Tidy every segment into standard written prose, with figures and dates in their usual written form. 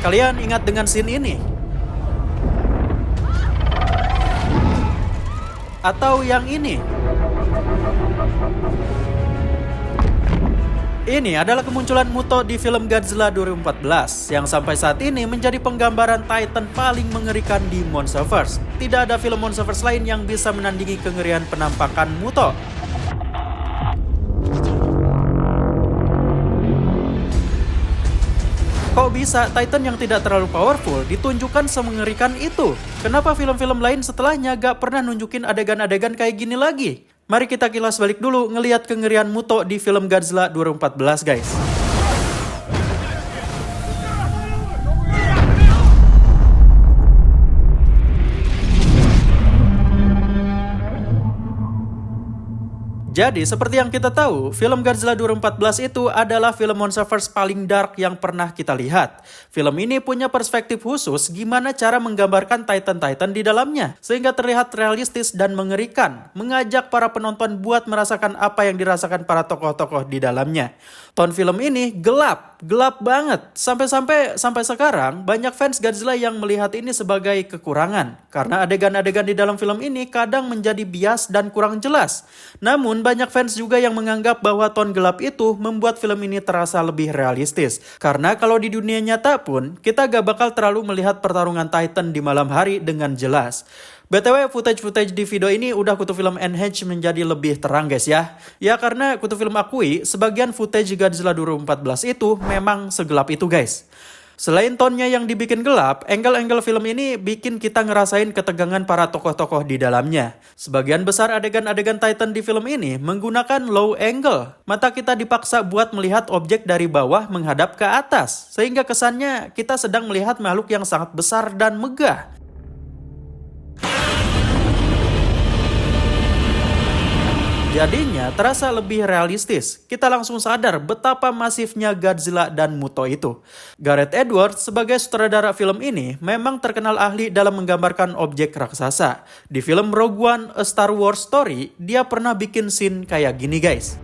Kalian ingat dengan scene ini? Atau yang ini? Ini adalah kemunculan Muto di film Godzilla 2014 yang sampai saat ini menjadi penggambaran Titan paling mengerikan di Monsterverse. Tidak ada film Monsterverse lain yang bisa menandingi kengerian penampakan Muto. Kok bisa Titan yang tidak terlalu powerful ditunjukkan semengerikan itu? Kenapa film-film lain setelahnya gak pernah nunjukin adegan-adegan kayak gini lagi? Mari kita kilas balik dulu ngelihat kengerian Muto di film Godzilla 2014 guys. Jadi, seperti yang kita tahu, film Godzilla 2014 itu adalah film Monsterverse paling dark yang pernah kita lihat. Film ini punya perspektif khusus gimana cara menggambarkan Titan-Titan di dalamnya, sehingga terlihat realistis dan mengerikan, mengajak para penonton buat merasakan apa yang dirasakan para tokoh-tokoh di dalamnya. Tone film ini gelap banget. Sampai sekarang, banyak fans Godzilla yang melihat ini sebagai kekurangan, karena adegan-adegan di dalam film ini kadang menjadi bias dan kurang jelas. Namun, banyak fans juga yang menganggap bahwa tone gelap itu membuat film ini terasa lebih realistis. Karena kalau di dunia nyata pun, kita gak bakal terlalu melihat pertarungan Titan di malam hari dengan jelas. BTW, footage di video ini udah Kutu Film enhance menjadi lebih terang guys ya. Ya karena Kutu Film akui, sebagian footage Godzilla 2014 itu memang segelap itu guys. Selain tonnya yang dibikin gelap, angle-angle film ini bikin kita ngerasain ketegangan para tokoh-tokoh di dalamnya. Sebagian besar adegan-adegan Titan di film ini menggunakan low angle. Mata kita dipaksa buat melihat objek dari bawah menghadap ke atas, sehingga kesannya kita sedang melihat makhluk yang sangat besar dan megah. Jadinya terasa lebih realistis. Kita langsung sadar betapa masifnya Godzilla dan Muto itu. Gareth Edwards sebagai sutradara film ini memang terkenal ahli dalam menggambarkan objek raksasa. Di film Rogue One: A Star Wars Story, dia pernah bikin scene kayak gini guys.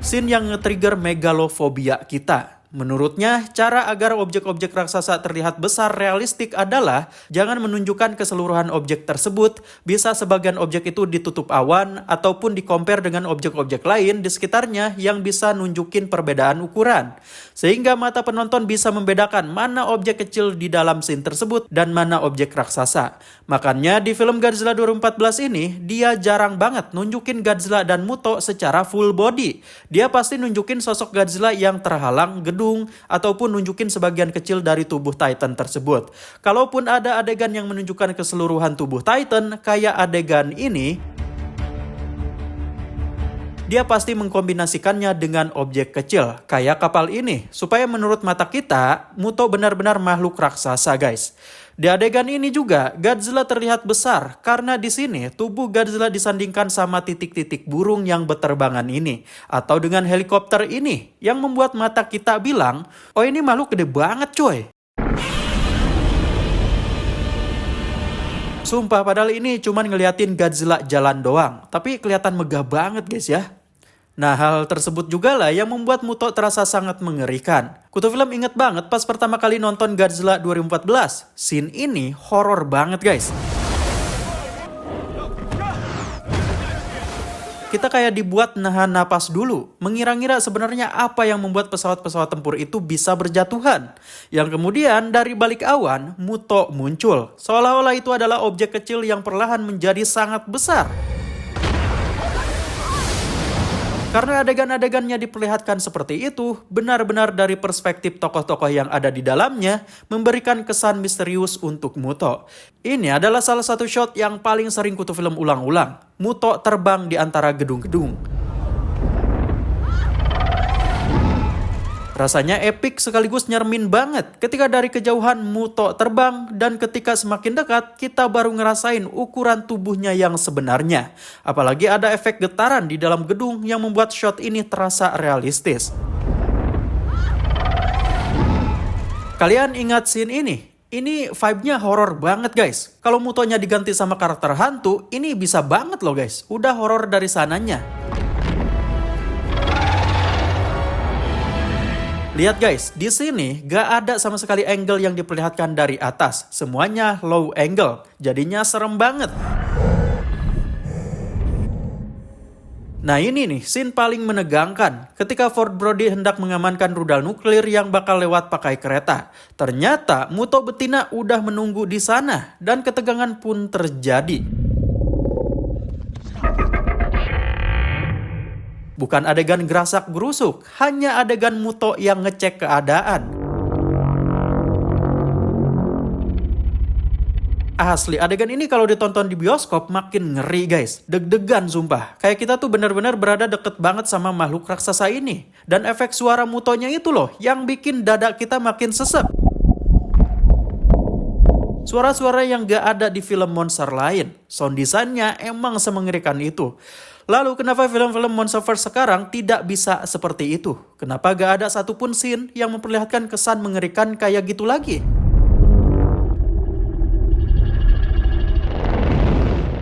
Scene yang nge-trigger megalofobia kita. Menurutnya, cara agar objek-objek raksasa terlihat besar realistik adalah jangan menunjukkan keseluruhan objek tersebut, bisa sebagian objek itu ditutup awan ataupun di-compare dengan objek-objek lain di sekitarnya yang bisa nunjukin perbedaan ukuran. Sehingga mata penonton bisa membedakan mana objek kecil di dalam scene tersebut dan mana objek raksasa. Makanya di film Godzilla 2014 ini, dia jarang banget nunjukin Godzilla dan Muto secara full body. Dia pasti nunjukin sosok Godzilla yang terhalang gedung ataupun nunjukin sebagian kecil dari tubuh Titan tersebut. Kalaupun ada adegan yang menunjukkan keseluruhan tubuh Titan kayak adegan ini, dia pasti mengkombinasikannya dengan objek kecil kayak kapal ini supaya menurut mata kita Muto benar-benar makhluk raksasa guys. Di adegan ini juga Godzilla terlihat besar karena di sini tubuh Godzilla disandingkan sama titik-titik burung yang berterbangan ini atau dengan helikopter ini yang membuat mata kita bilang, "Oh, ini makhluk gede banget, coy." Sumpah padahal ini cuman ngeliatin Godzilla jalan doang, tapi kelihatan megah banget guys ya. Nah, hal tersebut juga lah yang membuat Muto terasa sangat mengerikan. Kutu Film inget banget pas pertama kali nonton Godzilla 2014. Scene ini horor banget guys. Kita kayak dibuat nahan napas dulu, mengira-ngira sebenarnya apa yang membuat pesawat-pesawat tempur itu bisa berjatuhan. Yang kemudian dari balik awan, Muto muncul. Seolah-olah itu adalah objek kecil yang perlahan menjadi sangat besar. Karena adegan-adegannya diperlihatkan seperti itu, benar-benar dari perspektif tokoh-tokoh yang ada di dalamnya, memberikan kesan misterius untuk Muto. Ini adalah salah satu shot yang paling sering Kutu Film ulang-ulang. Muto terbang di antara gedung-gedung. Rasanya epic sekaligus nyermin banget ketika dari kejauhan Muto terbang dan ketika semakin dekat kita baru ngerasain ukuran tubuhnya yang sebenarnya. Apalagi ada efek getaran di dalam gedung yang membuat shot ini terasa realistis. Kalian ingat scene ini? Ini vibe-nya horor banget guys. Kalau Mutonya diganti sama karakter hantu, ini bisa banget loh guys. Udah horor dari sananya. Lihat guys, di sini gak ada sama sekali angle yang diperlihatkan dari atas. Semuanya low angle, jadinya serem banget. Nah ini nih, scene paling menegangkan ketika Ford Brody hendak mengamankan rudal nuklir yang bakal lewat pakai kereta. Ternyata Muto betina udah menunggu di sana dan ketegangan pun terjadi. Bukan adegan gerasak-gerusuk, hanya adegan Muto yang ngecek keadaan. Asli, adegan ini kalau ditonton di bioskop makin ngeri guys. Deg-degan sumpah. Kayak kita tuh bener-bener berada deket banget sama makhluk raksasa ini. Dan efek suara Mutonya itu loh yang bikin dada kita makin sesek. Suara-suara yang gak ada di film monster lain. Sound design-nya emang semengerikan itu. Lalu kenapa film-film Monsterverse sekarang tidak bisa seperti itu? Kenapa gak ada satupun scene yang memperlihatkan kesan mengerikan kayak gitu lagi?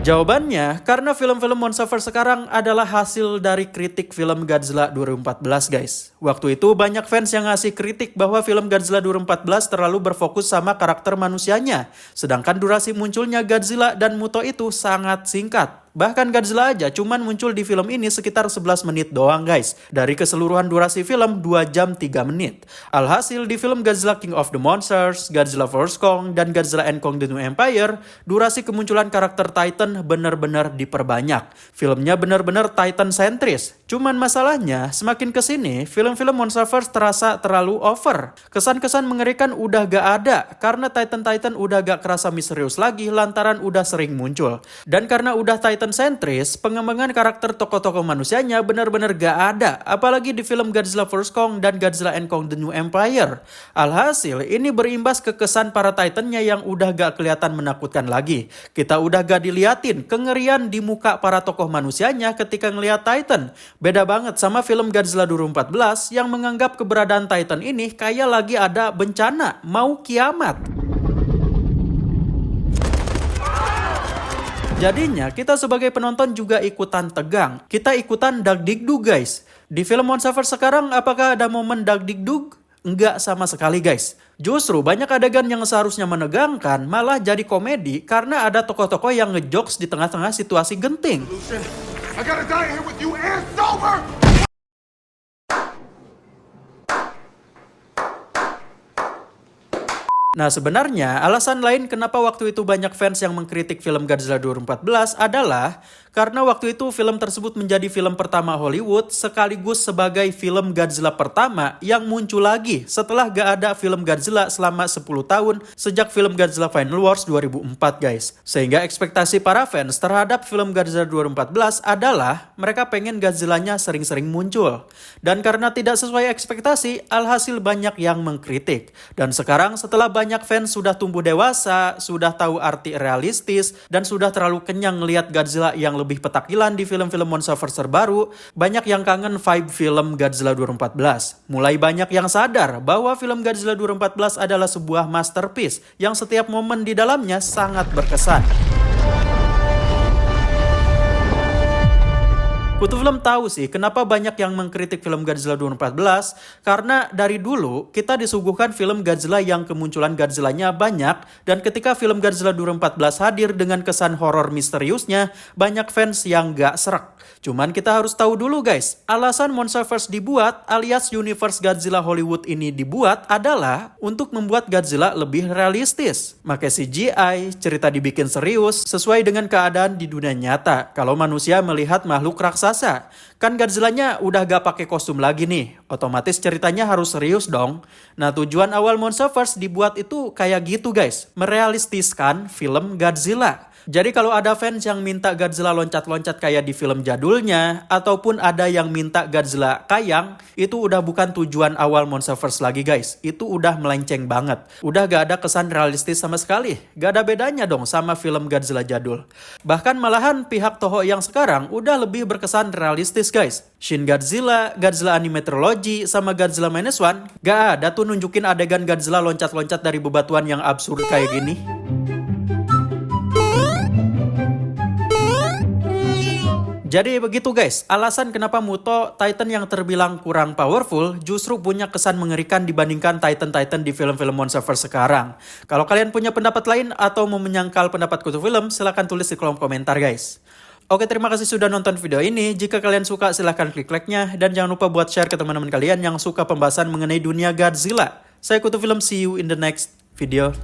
Jawabannya, karena film-film Monsterverse sekarang adalah hasil dari kritik film Godzilla 2014 guys. Waktu itu banyak fans yang ngasih kritik bahwa film Godzilla 2014 terlalu berfokus sama karakter manusianya. Sedangkan durasi munculnya Godzilla dan Muto itu sangat singkat. Bahkan Godzilla aja cuman muncul di film ini sekitar 11 menit doang guys. Dari keseluruhan durasi film 2 jam 3 menit. Alhasil di film Godzilla King of the Monsters, Godzilla vs Kong, dan Godzilla and Kong the New Empire, durasi kemunculan karakter Titan benar-benar diperbanyak. Filmnya benar-benar Titan sentris. Cuman masalahnya, semakin kesini, film-film Monsterverse terasa terlalu over. Kesan-kesan mengerikan udah gak ada, karena Titan-Titan udah gak kerasa misterius lagi lantaran udah sering muncul. Dan karena udah Titan sentris, pengembangan karakter tokoh-tokoh manusianya benar-benar gak ada, apalagi di film Godzilla vs Kong dan Godzilla and Kong the New Empire. Alhasil, ini berimbas ke kesan para Titannya yang udah gak kelihatan menakutkan lagi. Kita udah gak diliatin kengerian di muka para tokoh manusianya ketika ngeliat Titan. Beda banget sama film Godzilla 2014 yang menganggap keberadaan Titan ini kayak lagi ada bencana, mau kiamat. Jadinya kita sebagai penonton juga ikutan tegang. Kita ikutan dagdikdug guys. Di film Monsterverse sekarang apakah ada momen dagdikdug? Enggak sama sekali guys. Justru banyak adegan yang seharusnya menegangkan malah jadi komedi karena ada tokoh-tokoh yang ngejokes di tengah-tengah situasi genting. I gotta die here with you and sober! Nah sebenarnya alasan lain kenapa waktu itu banyak fans yang mengkritik film Godzilla 2014 adalah karena waktu itu film tersebut menjadi film pertama Hollywood sekaligus sebagai film Godzilla pertama yang muncul lagi setelah gak ada film Godzilla selama 10 tahun sejak film Godzilla Final Wars 2004 guys. Sehingga ekspektasi para fans terhadap film Godzilla 2014 adalah mereka pengen Godzilla-nya sering-sering muncul. Dan karena tidak sesuai ekspektasi, alhasil banyak yang mengkritik. Dan sekarang setelah banyak fans sudah tumbuh dewasa, sudah tahu arti realistis, dan sudah terlalu kenyang ngelihat Godzilla yang lebih petakilan di film-film Monsterverse terbaru, banyak yang kangen vibe film Godzilla 2014. Mulai banyak yang sadar bahwa film Godzilla 2014 adalah sebuah masterpiece yang setiap momen di dalamnya sangat berkesan. Kutu Film tahu sih kenapa banyak yang mengkritik film Godzilla 2014, karena dari dulu kita disuguhkan film Godzilla yang kemunculan Godzilla-nya banyak, dan ketika film Godzilla 2014 hadir dengan kesan horor misteriusnya, banyak fans yang gak serak. Cuman kita harus tahu dulu guys, alasan Monsterverse dibuat alias Universe Godzilla Hollywood ini dibuat adalah untuk membuat Godzilla lebih realistis. Pakai CGI, cerita dibikin serius, sesuai dengan keadaan di dunia nyata. Kalau manusia melihat makhluk raksasa, kan Godzilla-nya udah gak pakai kostum lagi nih, otomatis ceritanya harus serius dong. Nah tujuan awal Monsterverse dibuat itu kayak gitu guys, merealistiskan film Godzilla. Jadi kalau ada fans yang minta Godzilla loncat-loncat kayak di film jadulnya, ataupun ada yang minta Godzilla kayang, itu udah bukan tujuan awal Monsterverse lagi guys. Itu udah melenceng banget. Udah gak ada kesan realistis sama sekali. Gak ada bedanya dong sama film Godzilla jadul. Bahkan malahan pihak Toho yang sekarang udah lebih berkesan realistis guys. Shin Godzilla, Godzilla Animatrology, sama Godzilla Minus One, gak ada tuh nunjukin adegan Godzilla loncat-loncat dari bebatuan yang absurd kayak gini. Jadi begitu guys, alasan kenapa Muto, Titan yang terbilang kurang powerful, justru punya kesan mengerikan dibandingkan Titan-Titan di film-film Monsterverse sekarang. Kalau kalian punya pendapat lain atau mau menyangkal pendapat Kutu Film, silahkan tulis di kolom komentar guys. Oke, terima kasih sudah nonton video ini. Jika kalian suka, silahkan klik like-nya. Dan jangan lupa buat share ke teman-teman kalian yang suka pembahasan mengenai dunia Godzilla. Saya Kutu Film, see you in the next video.